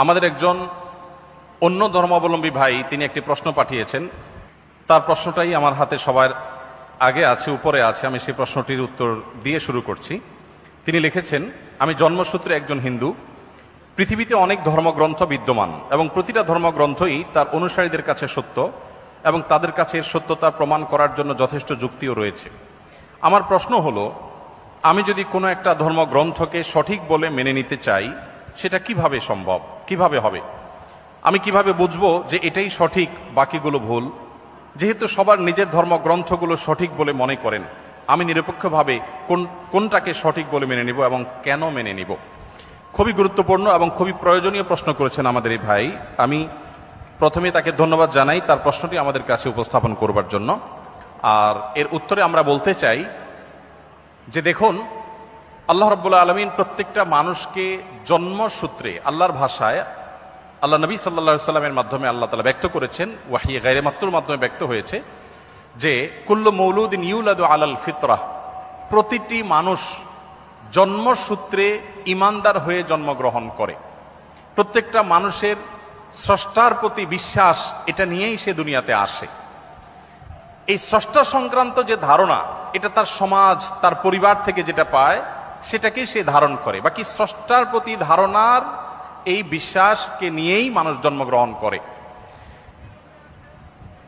আমাদের একজন অন্য ধর্মাবলম্বী ভাই তিনি একটি প্রশ্ন পাঠিয়েছেন। তার প্রশ্নটাই আমার হাতে সবার আগে আছে, উপরে আছে। আমি সেই প্রশ্নটির উত্তর দিয়ে শুরু করছি। তিনি লিখেছেন, আমি জন্মসূত্রে একজন হিন্দু। পৃথিবীতে অনেক ধর্মগ্রন্থ বিদ্যমান এবং প্রতিটা ধর্মগ্রন্থই তার অনুসারীদের কাছে সত্য এবং তাদের কাছে এর সত্যতা প্রমাণ করার জন্য যথেষ্ট যুক্তিও রয়েছে। আমার প্রশ্ন হলো, আমি যদি কোনো একটা ধর্মগ্রন্থকে সঠিক বলে মেনে নিতে চাই, সেটা কিভাবে সম্ভব, কিভাবে হবে? আমি কিভাবে বুঝবো যে এটাই সঠিক, বাকিগুলো ভুল? যেহেতু সবার নিজের ধর্মগ্রন্থগুলো সঠিক বলে মনে করেন, আমি নিরপেক্ষভাবে কোনটাকে সঠিক বলে মেনে নিব এবং কেন মেনে নিব? খুবই গুরুত্বপূর্ণ এবং খুবই প্রয়োজনীয় প্রশ্ন করেছেন আমাদের এই ভাই। আমি প্রথমে তাকে ধন্যবাদ জানাই তার প্রশ্নটি আমাদের কাছে উপস্থাপন করবার জন্য। আর এর উত্তরে আমরা বলতে চাই যে দেখুন, আল্লাহ রাব্বুল আলামিন প্রত্যেকটা মানুষকে জন্মসূত্রে আল্লাহর ভাষায় আল্লাহ নবী সাল্লাল্লাহু আলাইহি সাল্লামের মাধ্যমে আল্লাহ তাআলা ব্যক্ত করেছেন, ওয়াহী গায়রে মাকতুর মাধ্যমে ব্যক্ত হয়েছে যে কুল্লু মৌলুদিন ইউলাদু আলাল ফিতরাহ, প্রতিটি মানুষ জন্মসূত্রে ঈমানদার হয়ে জন্মগ্রহণ করে। প্রত্যেকটা মানুষের স্রষ্টার প্রতি বিশ্বাস, এটা নিয়েই সে দুনিয়াতে আসে। এই স্রষ্টা সংক্রান্ত যে ধারণা, এটা তার সমাজ, তার পরিবার থেকে যেটা পায় সেটাকেই সে ধারণ করে। বাকি স্রষ্টার প্রতি ধারণার এই বিশ্বাসকে নিয়েই মানুষ জন্মগ্রহণ করে।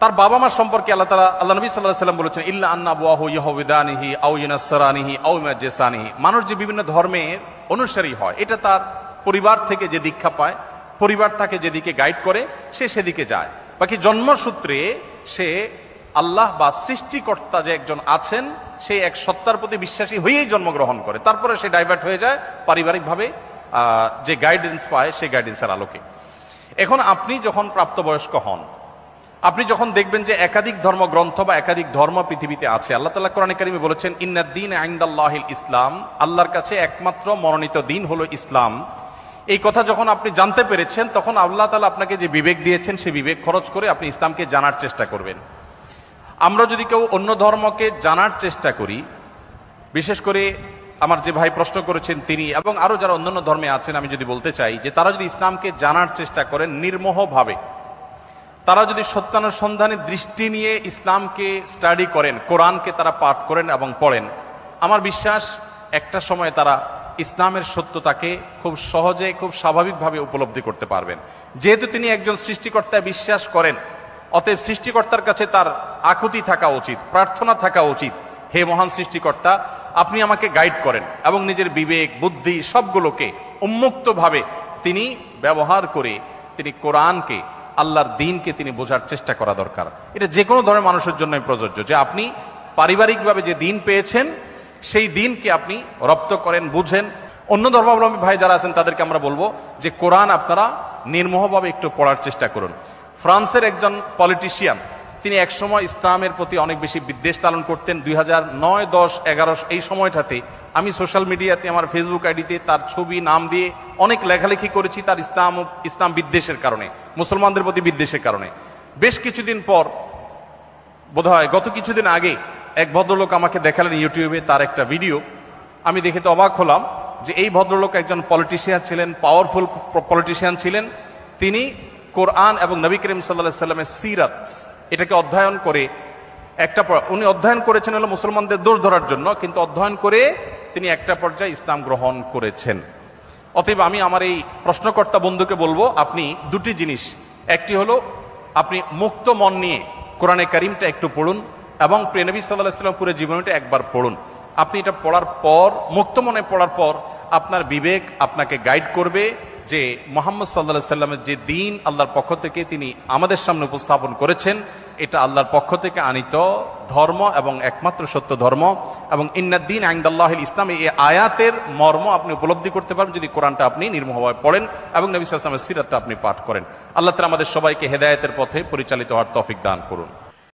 তার বাবা মা সম্পর্কে আল্লাহ নবী সাল্লাল্লাহু আলাইহি ওয়াসাল্লাম বলেছেন, ইল্লা আন্না আবওয়াহু ইয়াহুদানিহি আও ইউনাসরানিহি আও ইমাজ্জিসানিহি। মানুষ যে বিভিন্ন ধর্মের অনুসারী হয়, এটা তার পরিবার থেকে যে দীক্ষা পায়, পরিবার তাকে যেদিকে গাইড করে সে সেদিকে যায়। বাকি জন্মসূত্রে সে আল্লাহ বা সৃষ্টিকর্তা যে একজন আছেন, সে এক সত্তার প্রতি বিশ্বাসী হয়েই জন্মগ্রহণ করে। তারপরে সে ডাইভার্ট হয়ে যায় পারিবারিকভাবে যে গাইডেন্স পায় সেই গাইডেন্সের আলোকে। এখন আপনি যখন প্রাপ্তবয়স্ক হন, আপনি যখন দেখবেন যে একাধিক ধর্মগ্রন্থ বা একাধিক ধর্ম পৃথিবীতে আছে। আল্লাহ তাআলা কোরআনে কারিমে বলেছেন, ইন্নাদ-দীন ইনদাল্লাহিল ইসলাম, আল্লাহর কাছে একমাত্র মনোনীত দিন হলো ইসলাম। এই কথা যখন আপনি জানতে পেরেছেন, তখন আল্লাহ তাআলা আপনাকে যে বিবেক দিয়েছেন, সেই বিবেক খরচ করে আপনি ইসলামকে জানার চেষ্টা করবেন। আমরা যদি কেউ অন্য ধর্মকে জানার চেষ্টা করি, বিশেষ করে আমার যে ভাই প্রশ্ন করেছেন তিনি এবং আরো যারা অন্যান্য ধর্মে আছেন, আমি যদি বলতে চাই যে তারা যদি ইসলামকে জানার চেষ্টা করেন নির্মোহভাবে, তারা যদি সত্যানুসন্ধানী দৃষ্টি নিয়ে ইসলামকে স্টাডি করেন, কোরআনকে তারা পাঠ করেন এবং পড়েন, আমার বিশ্বাস একটা সময় তারা ইসলামের সত্যতাকে খুব সহজে, খুব স্বাভাবিকভাবে উপলব্ধি করতে পারবেন। যেহেতু তিনি একজন সৃষ্টিকর্তায় বিশ্বাস করেন, অতএব সৃষ্টিকর্তার কাছে তার আকুতি থাকা উচিত, প্রার্থনা থাকা উচিত, হে মহান সৃষ্টিকর্তা, আপনি আমাকে গাইড করেন এবং নিজের বিবেক, বুদ্ধি সবগুলোকে উন্মুক্তভাবে তিনি ব্যবহার করে তিনি কোরআনকে, আল্লাহর দ্বীনকে তিনি বোঝার চেষ্টা করা দরকার। এটা যে কোনো ধরনের মানুষের জন্যই প্রযোজ্য যে আপনি পারিবারিকভাবে যে দ্বীন পেয়েছেন, সেই দ্বীনকে আপনি রপ্ত করেন, বুঝেন। অন্য ধর্মাবলম্বী ভাই যারা আছেন তাদেরকে আমরা বলবো যে কোরআন আপনারা নির্মোহভাবে একটু পড়ার চেষ্টা করুন। ফ্রান্সের একজন পলিটিশিয়ান, তিনি একসময় ইসলামের প্রতি অনেক বেশি বিদ্বেষ লালন করতেন। 2009, 10, 11 এই সময়টাতে আমি সোশ্যাল মিডিয়াতে, আমার ফেসবুক আইডিতে তার ছবি, নাম দিয়ে অনেক লেখালেখি করেছি তার ইসলাম বিদ্বেষের কারণে, মুসলমানদের প্রতি বিদ্বেষের কারণে। বেশ কিছুদিন পর, বোধহয় গত কিছুদিন আগে, এক ভদ্রলোক আমাকে দেখালেন ইউটিউবে তার একটা ভিডিও। আমি দেখে তো অবাক হলাম যে এই ভদ্রলোক একজন পলিটিশিয়ান ছিলেন, পাওয়ারফুল পলিটিশিয়ান ছিলেন। তিনি কোরআন এবং নবী করিম সাল্লাল্লাহু আলাইহি ওয়াসাল্লামের সিরাত, এটাকে অধ্যয়ন করে উনি অধ্যয়ন করেছেন হলো মুসলমানদের দোষ ধরার জন্য, কিন্তু অধ্যয়ন করে তিনি একটা পর্যায়ে ইসলাম গ্রহণ করেছেন। অতএব আমি আমার এই প্রশ্নকর্তা বন্ধুকে বলবো, আপনি দুটি জিনিস, একটি হলো আপনি মুক্ত মন নিয়ে কোরআনে কারিমটা একটু পড়ুন এবং প্রিয় নবী সাল্লাল্লাহু আলাইহি ওয়াসাল্লাম পুরো জীবনীটা একবার পড়ুন। আপনি এটা পড়ার পর, মুক্ত মনে পড়ার পর, আপনার বিবেক আপনাকে গাইড করবে যে মুহাম্মদ সাল্লাল্লাহু আলাইহি ওয়াসাল্লামের যে দ্বীন আল্লাহর পক্ষ থেকে তিনি আমাদের সামনে উপস্থাপন করেছেন, এটা আল্লাহর পক্ষ থেকে আনিত ধর্ম এবং একমাত্র সত্য ধর্ম। এবং ইন্নাদ-দীন ইনদাল্লাহিল ইসলাম, এই আয়াতের মর্ম আপনি উপলব্ধি করতে পারবেন যদি কোরআনটা আপনি নির্মোহভাবে পড়েন এবং নবী সাল্লাল্লাহু আলাইহি ওয়াসাল্লামের সিরাতটা আপনি পাঠ করেন। আল্লাহ তাআলা আমাদের সবাইকে হেদায়েতের পথে পরিচালিত হওয়ার তৌফিক দান করুন।